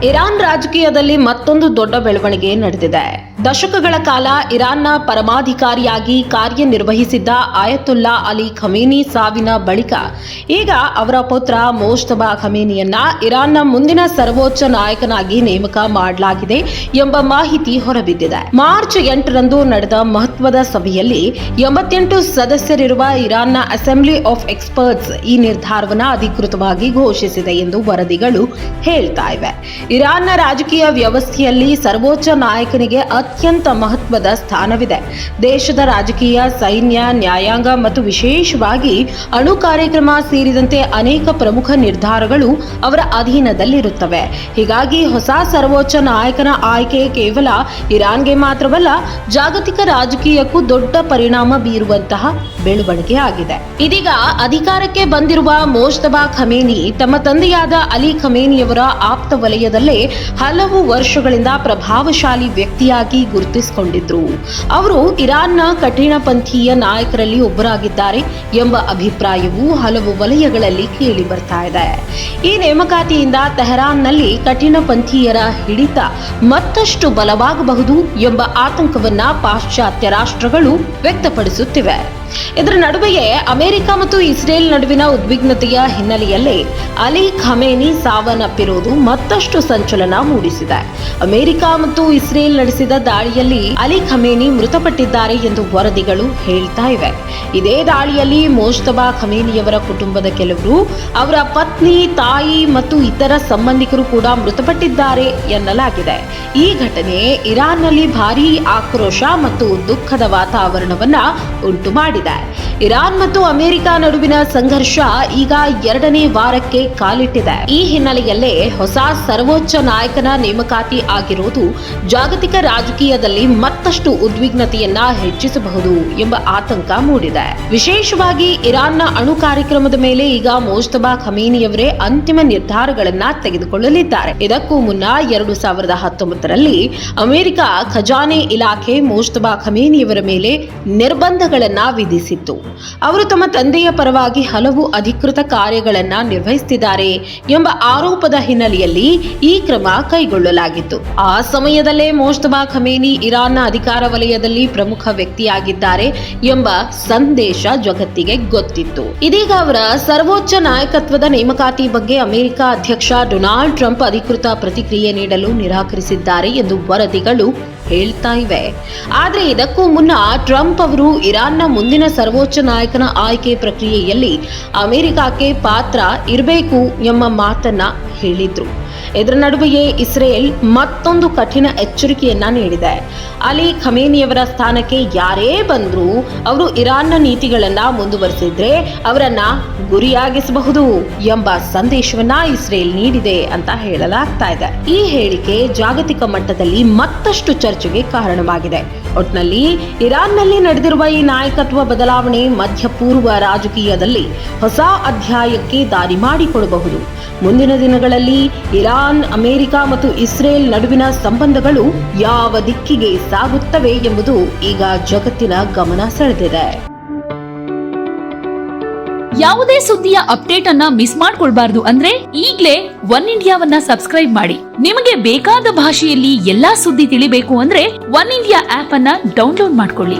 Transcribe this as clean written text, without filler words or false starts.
Iran ರಾಜಕೀಯದಲ್ಲಿ ಮತ್ತೊಂದು ದೊಡ್ಡ ಬೆಳವಣಿಗೆ ನಡೆದಿದೆ. ದಶಕಗಳ ಕಾಲ ಇರಾನ್ನ ಪರಮಾಧಿಕಾರಿಯಾಗಿ ಕಾರ್ಯನಿರ್ವಹಿಸಿದ್ದ ಆಯತುಲ್ಲಾ ಅಲಿ ಖಮೇನಿ ಸಾವಿನ ಬಳಿಕ ಈಗ ಅವರ ಪುತ್ರ ಮೋಜ್ತಬಾ ಖಮೇನಿಯನ್ನ ಇರಾನ್ನ ಮುಂದಿನ ಸರ್ವೋಚ್ಚ ನಾಯಕನಾಗಿ ನೇಮಕ ಮಾಡಲಾಗಿದೆ ಎಂಬ ಮಾಹಿತಿ ಹೊರಬಿದ್ದಿದೆ. ಮಾರ್ಚ್ 8ರಂದು ನಡೆದ ಮಹತ್ವದ ಸಭೆಯಲ್ಲಿ 88 ಸದಸ್ಯರಿರುವ ಇರಾನ್ನ ಅಸೆಂಬ್ಲಿ ಆಫ್ ಎಕ್ಸ್ಪರ್ಟ್ಸ್ ಈ ನಿರ್ಧಾರವನ್ನು ಅಧಿಕೃತವಾಗಿ ಘೋಷಿಸಿದೆ ಎಂದು ವರದಿಗಳು ಹೇಳ್ತಾ ಇವೆ. ಇರಾನ್ನ ರಾಜಕೀಯ ವ್ಯವಸ್ಥೆಯಲ್ಲಿ ಸರ್ವೋಚ್ಚ ನಾಯಕನಿಗೆ ಅತ್ಯಂತ ಮಹತ್ವದ ಸ್ಥಾನವಿದೆ. ದೇಶದ ರಾಜಕೀಯ, ಸೈನ್ಯ, ನ್ಯಾಯಾಂಗ ಮತ್ತು ವಿಶೇಷವಾಗಿ ಅಣು ಕಾರ್ಯಕ್ರಮ ಸೇರಿದಂತೆ ಅನೇಕ ಪ್ರಮುಖ ನಿರ್ಧಾರಗಳು ಅವರ ಅಧೀನದಲ್ಲಿರುತ್ತವೆ. ಹೀಗಾಗಿ ಹೊಸ ಸರ್ವೋಚ್ಚ ನಾಯಕನ ಆಯ್ಕೆ ಕೇವಲ ಇರಾನ್ಗೆ ಮಾತ್ರವಲ್ಲ, ಜಾಗತಿಕ ರಾಜಕೀಯಕ್ಕೂ ದೊಡ್ಡ ಪರಿಣಾಮ ಬೀರುವಂತಹ ಬೆಳವಣಿಗೆ ಆಗಿದೆ. ಇದೀಗ ಅಧಿಕಾರಕ್ಕೆ ಬಂದಿರುವ ಮೋಜ್ತಬಾ ಖಮೇನಿ ತಮ್ಮ ತಂದೆಯಾದ ಅಲಿ ಖಮೇನಿಯವರ ಆಪ್ತ ವಲಯದಲ್ಲೇ ಹಲವು ವರ್ಷಗಳಿಂದ ಪ್ರಭಾವಶಾಲಿ ವ್ಯಕ್ತಿಯಾಗಿ ಗುರುತಿಸಿಕೊಂಡಿದ್ರು. ಅವರು ಇರಾನ್ನ ಕಠಿಣ ಪಂಥೀಯ ನಾಯಕರಲ್ಲಿ ಒಬ್ಬರಾಗಿದ್ದಾರೆ ಎಂಬ ಅಭಿಪ್ರಾಯವು ಹಲವು ವಲಯಗಳಲ್ಲಿ ಕೇಳಿ ಬರ್ತಾ ಇದೆ. ಈ ನೇಮಕಾತಿಯಿಂದ ತೆಹರಾನ್ನಲ್ಲಿ ಕಠಿಣ ಪಂಥೀಯರ ಹಿಡಿತ ಮತ್ತಷ್ಟು ಬಲವಾಗಬಹುದು ಎಂಬ ಆತಂಕವನ್ನ ಪಾಶ್ಚಾತ್ಯ ರಾಷ್ಟ್ರಗಳು ವ್ಯಕ್ತಪಡಿಸುತ್ತಿವೆ. ಇದರ ನಡುವೆಯೇ ಅಮೆರಿಕ ಮತ್ತು ಇಸ್ರೇಲ್ ನಡುವಿನ ಉದ್ವಿಗ್ನತೆಯ ಹಿನ್ನೆಲೆಯಲ್ಲೇ ಅಲಿ ಖಮೇನಿ ಸಾವನ್ನಪ್ಪಿರುವುದು ಮತ್ತಷ್ಟು ಸಂಚಲನ ಮೂಡಿಸಿದೆ. ಅಮೆರಿಕ ಮತ್ತು ಇಸ್ರೇಲ್ ನಡೆಸಿದ ದಾಳಿಯಲ್ಲಿ ಅಲಿ ಖಮೇನಿ ಮೃತಪಟ್ಟಿದ್ದಾರೆ ಎಂದು ವರದಿಗಳು ಹೇಳ್ತಾ ಇವೆ. ಇದೇ ದಾಳಿಯಲ್ಲಿ ಮೋಜ್ತಬಾ ಖಮೇನಿಯವರ ಕುಟುಂಬದ ಕೆಲವರು, ಅವರ ಪತ್ನಿ, ತಾಯಿ ಮತ್ತು ಇತರ ಸಂಬಂಧಿಕರು ಕೂಡ ಮೃತಪಟ್ಟಿದ್ದಾರೆ ಎನ್ನಲಾಗಿದೆ. ಈ ಘಟನೆ ಇರಾನ್ನಲ್ಲಿ ಭಾರೀ ಆಕ್ರೋಶ ಮತ್ತು ದುಃಖದ ವಾತಾವರಣವನ್ನ ಉಂಟು ಮಾಡಿದೆ. ಇರಾನ್ ಮತ್ತು ಅಮೆರಿಕ ನಡುವಿನ ಸಂಘರ್ಷ ಈಗ 2ನೇ ವಾರಕ್ಕೆ ಕಾಲಿಟ್ಟಿದೆ. ಈ ಹಿನ್ನೆಲೆಯಲ್ಲೇ ಹೊಸ ಸರ್ವೋಚ್ಚ ನಾಯಕನ ನೇಮಕಾತಿ ಆಗಿರುವುದು ಜಾಗತಿಕ ರಾಜಕೀಯದಲ್ಲಿ ಮತ್ತಷ್ಟು ಉದ್ವಿಗ್ನತೆಯನ್ನ ಹೆಚ್ಚಿಸಬಹುದು ಎಂಬ ಆತಂಕ ಮೂಡಿದೆ. ವಿಶೇಷವಾಗಿ ಇರಾನ್ನ ಅಣು ಕಾರ್ಯಕ್ರಮದ ಮೇಲೆ ಈಗ ಮೋಜ್ತಬಾ ಖಮೇನಿಯವರೇ ಅಂತಿಮ ನಿರ್ಧಾರಗಳನ್ನ ತೆಗೆದುಕೊಳ್ಳಲಿದ್ದಾರೆ. ಇದಕ್ಕೂ ಮುನ್ನ 2019ರಲ್ಲಿ ಅಮೆರಿಕ ಖಜಾನೆ ಇಲಾಖೆ ಮೋಜ್ತಬಾ ಖಮೇನಿಯವರ ಮೇಲೆ ನಿರ್ಬಂಧಗಳನ್ನ ವಿಧಿಸಿತ್ತು. ಅವರು ತಮ್ಮ ತಂದೆಯ ಪರವಾಗಿ ಹಲವು ಅಧಿಕೃತ ಕಾರ್ಯಗಳನ್ನ ನಿರ್ವಹಿಸುತ್ತಿದ್ದಾರೆ ಎಂಬ ಆರೋಪದ ಹಿನ್ನೆಲೆಯಲ್ಲಿ ಈ ಕ್ರಮ ಕೈಗೊಳ್ಳಲಾಗಿತ್ತು. ಆ ಸಮಯದಲ್ಲೇ ಮೋಜ್ತಬಾ ಖಮೇನಿ ಇರಾನ್ನ ಅಧಿಕಾರ ವಲಯದಲ್ಲಿ ಪ್ರಮುಖ ವ್ಯಕ್ತಿಯಾಗಿದ್ದಾರೆ ಎಂಬ ಸಂದೇಶ ಜಗತ್ತಿಗೆ ಗೊತ್ತಿತ್ತು. ಇದೀಗ ಅವರ ಸರ್ವೋಚ್ಚ ನಾಯಕತ್ವದ ನೇಮಕಾತಿ ಬಗ್ಗೆ ಅಮೆರಿಕ ಅಧ್ಯಕ್ಷ ಡೊನಾಲ್ಡ್ ಟ್ರಂಪ್ ಅಧಿಕೃತ ಪ್ರತಿಕ್ರಿಯೆ ನೀಡಲು ನಿರಾಕರಿಸಿದ್ದಾರೆ ಎಂದು ವರದಿಗಳು ಹೇಳ್ತಾ ಇವೆ. ಆದರೆ ಇದಕ್ಕೂ ಮುನ್ನ ಟ್ರಂಪ್ ಅವರು ಇರಾನ್ನ ಮುಂದಿನ ಸರ್ವೋಚ್ಚ ನಾಯಕನ ಆಯ್ಕೆ ಪ್ರಕ್ರಿಯೆಯಲ್ಲಿ ಅಮೆರಿಕಕ್ಕೆ ಪಾತ್ರ ಇರಬೇಕು ಎಂಬ ಮಾತನ್ನ ಹೇಳಿದ್ರು. ಇದರ ನಡುವೆಯೇ ಇಸ್ರೇಲ್ ಮತ್ತೊಂದು ಕಠಿಣ ಎಚ್ಚರಿಕೆಯನ್ನ ನೀಡಿದೆ. ಅಲಿ ಖಮೇನಿಯವರ ಸ್ಥಾನಕ್ಕೆ ಯಾರೇ ಬಂದರೂ ಅವರು ಇರಾನ್ನ ನೀತಿಗಳನ್ನ ಮುಂದುವರಿಸಿದ್ರೆ ಅವರನ್ನ ಗುರಿಯಾಗಿಸಬಹುದು ಎಂಬ ಸಂದೇಶವನ್ನ ಇಸ್ರೇಲ್ ನೀಡಿದೆ ಅಂತ ಹೇಳಲಾಗ್ತಾ ಇದೆ. ಈ ಹೇಳಿಕೆ ಜಾಗತಿಕ ಮಟ್ಟದಲ್ಲಿ ಮತ್ತಷ್ಟು ಚರ್ಚೆಗೆ ಕಾರಣವಾಗಿದೆ. ಒಟ್ನಲ್ಲಿ ಇರಾನ್ನಲ್ಲಿ ನಡೆದಿರುವ ಈ ನಾಯಕತ್ವ ಬದಲಾವಣೆ ಮಧ್ಯಪೂರ್ವ ರಾಜಕೀಯದಲ್ಲಿ ಹೊಸ ಅಧ್ಯಾಯಕ್ಕೆ ದಾರಿ ಮಾಡಿಕೊಡಬಹುದು. ಮುಂದಿನ ದಿನಗಳಲ್ಲಿ ಇರಾನ್, ಅಮೆರಿಕ ಮತ್ತು ಇಸ್ರೇಲ್ ನಡುವಿನ ಸಂಬಂಧಗಳು ಯಾವ ದಿಕ್ಕಿಗೆ ಸಾಗುತ್ತವೆ ಎಂಬುದು ಈಗ ಜಗತ್ತಿನ ಗಮನ ಸೆಳೆದಿದೆ. ಯಾವುದೇ ಸುದ್ದಿಯ ಅಪ್ಡೇಟ್ ಅನ್ನ ಮಿಸ್ ಮಾಡ್ಕೊಳ್ಬಾರ್ದು ಅಂದ್ರೆ ಈಗ್ಲೇ ಒನ್ ಇಂಡಿಯಾವನ್ನ ಸಬ್ಸ್ಕ್ರೈಬ್ ಮಾಡಿ. ನಿಮಗೆ ಬೇಕಾದ ಭಾಷೆಯಲ್ಲಿ ಎಲ್ಲಾ ಸುದ್ದಿ ತಿಳಿಬೇಕು ಅಂದ್ರೆ ಒನ್ ಇಂಡಿಯಾ ಆಪ್ ಅನ್ನ ಡೌನ್ಲೋಡ್ ಮಾಡ್ಕೊಳ್ಳಿ.